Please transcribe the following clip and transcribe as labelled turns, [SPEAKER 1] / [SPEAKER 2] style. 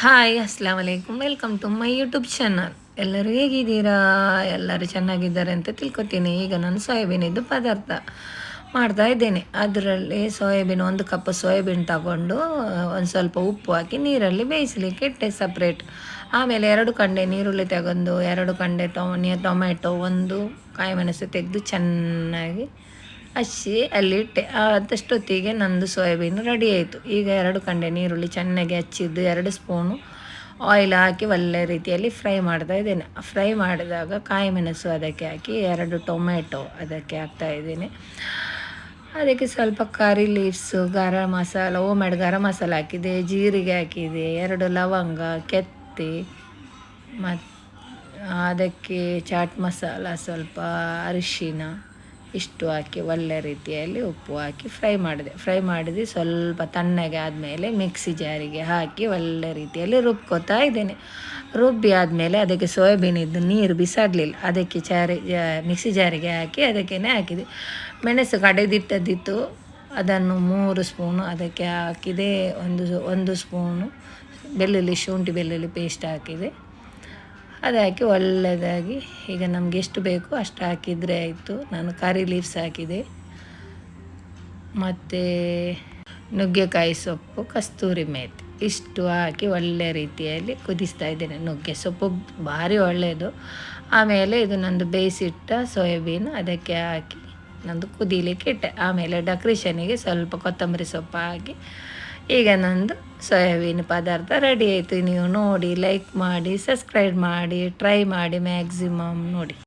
[SPEAKER 1] Hi ಅಸ್ಲಾಮ್ ವಲೈಕುಮ್, welcome to my YouTube channel. ಎಲ್ಲರೂ ಹೇಗಿದ್ದೀರಾ? ಎಲ್ಲರೂ ಚೆನ್ನಾಗಿದ್ದಾರೆ ಅಂತ ತಿಳ್ಕೊತೀನಿ. ಈಗ ನಾನು ಸೋಯಾಬೀನಿದ್ದು ಪದಾರ್ಥ ಮಾಡ್ತಾ ಇದ್ದೇನೆ. ಅದರಲ್ಲಿ ಸೋಯಾಬೀನ್ 1 ಕಪ್ ಸೋಯಾಬೀನ್ ತಗೊಂಡು ಒಂದು ಸ್ವಲ್ಪ ಉಪ್ಪು ಹಾಕಿ ನೀರಲ್ಲಿ ಬೇಯಿಸಲಿಕ್ಕೆ ಇಟ್ಟೆ ಸಪ್ರೇಟ್. ಆಮೇಲೆ 2 ಕಂಡೆ ನೀರುಳ್ಳಿ ತಗೊಂಡು 2 ಕಂಡೆ ಟೊಮೆಟೊ, 1 ಕಾಯಿಮೆಣಸು ತೆಗೆದು ಚೆನ್ನಾಗಿ ಹಚ್ಚಿ ಅಲ್ಲಿ ಇಟ್ಟೆ. ಅದಷ್ಟೊತ್ತಿಗೆ ನಂದು ಸೋಯಾಬೀನ್ ರೆಡಿ ಆಯಿತು. ಈಗ 2 ಕಂಡೆ ನೀರುಳ್ಳಿ ಚೆನ್ನಾಗಿ ಹಚ್ಚಿದ್ದು 2 ಸ್ಪೂನು ಆಯಿಲ್ ಹಾಕಿ ಒಳ್ಳೆ ರೀತಿಯಲ್ಲಿ ಫ್ರೈ ಮಾಡ್ತಾ ಇದ್ದೇನೆ. ಫ್ರೈ ಮಾಡಿದಾಗ ಕಾಯಿ ಮೆಣಸು ಅದಕ್ಕೆ ಹಾಕಿ 2 ಟೊಮೆಟೊ ಅದಕ್ಕೆ ಹಾಕ್ತಾ ಇದ್ದೀನಿ. ಅದಕ್ಕೆ ಸ್ವಲ್ಪ ಕರಿ ಲೀವ್ಸು, ಗರಂ ಮಸಾಲ, ಹೋಮ್ಮೇಡ್ ಗರಂ ಮಸಾಲ ಹಾಕಿದೆ, ಜೀರಿಗೆ ಹಾಕಿದೆ, 2 ಲವಂಗ, ಕೆತ್ತೆ ಮತ್ತು ಅದಕ್ಕೆ ಚಾಟ್ ಮಸಾಲ, ಸ್ವಲ್ಪ ಅರಿಶಿನ ಇಷ್ಟು ಹಾಕಿ ಒಳ್ಳೆ ರೀತಿಯಲ್ಲಿ ಉಪ್ಪು ಹಾಕಿ ಫ್ರೈ ಮಾಡಿದೆ. ಸ್ವಲ್ಪ ತಣ್ಣಗೆ ಆದಮೇಲೆ ಮಿಕ್ಸಿ ಜಾರಿಗೆ ಹಾಕಿ ಒಳ್ಳೆ ರೀತಿಯಲ್ಲಿ ರುಬ್ಕೋತಾ ಇದ್ದೇನೆ. ರುಬ್ಬಿ ಆದಮೇಲೆ ಅದಕ್ಕೆ ಸೋಯಾಬೀನಿದ್ದು ನೀರು ಬಿಸಾಡಲಿಲ್ಲ, ಅದಕ್ಕೆ ಮಿಕ್ಸಿ ಜಾರಿಗೆ ಹಾಕಿ ಅದಕ್ಕೇ ಹಾಕಿದೆ. ಮೆಣಸು ಕಡೆದಿಟ್ಟದ್ದಿತ್ತು, ಅದನ್ನು 3 ಸ್ಪೂನು ಅದಕ್ಕೆ ಹಾಕಿದೆ. ಒಂದು ಸ್ಪೂನು ಶುಂಠಿ ಬೆಳ್ಳುಳ್ಳಿ ಪೇಸ್ಟ್ ಹಾಕಿದೆ. ಅದು ಹಾಕಿ ಒಳ್ಳೆಯದಾಗಿ ಈಗ ನಮಗೆ ಎಷ್ಟು ಬೇಕು ಅಷ್ಟು ಹಾಕಿದರೆ ಆಯಿತು. ನಾನು ಕರಿ ಲೀವ್ಸ್ ಹಾಕಿದೆ ಮತ್ತು ನುಗ್ಗೆಕಾಯಿ ಸೊಪ್ಪು, ಕಸ್ತೂರಿ ಮೇಥಿ ಇಷ್ಟು ಹಾಕಿ ಒಳ್ಳೆ ರೀತಿಯಲ್ಲಿ ಕುದಿಸ್ತಾ ಇದ್ದೇನೆ. ನುಗ್ಗೆ ಸೊಪ್ಪು ಭಾರಿ ಒಳ್ಳೆಯದು. ಆಮೇಲೆ ಇದು ನಂದು ಬೇಯಿಸಿಟ್ಟ ಸೋಯಾಬೀನ್ ಅದಕ್ಕೆ ಹಾಕಿ ನಂದು ಕುದೀಲಿಕ್ಕೆ ಇಟ್ಟೆ. ಆಮೇಲೆ ಡೆಕೋರೇಷನಿಗೆ ಸ್ವಲ್ಪ ಕೊತ್ತಂಬರಿ ಸೊಪ್ಪು ಹಾಕಿ ಈಗ ನಂದು ಸೋಯಾಬೀನ್ ಪದಾರ್ಥ ರೆಡಿ ಆಯಿತು. ನೀವು ನೋಡಿ, ಲೈಕ್ ಮಾಡಿ, ಸಬ್ಸ್ಕ್ರೈಬ್ ಮಾಡಿ, ಟ್ರೈ ಮಾಡಿ ಮ್ಯಾಕ್ಸಿಮಮ್ ನೋಡಿ.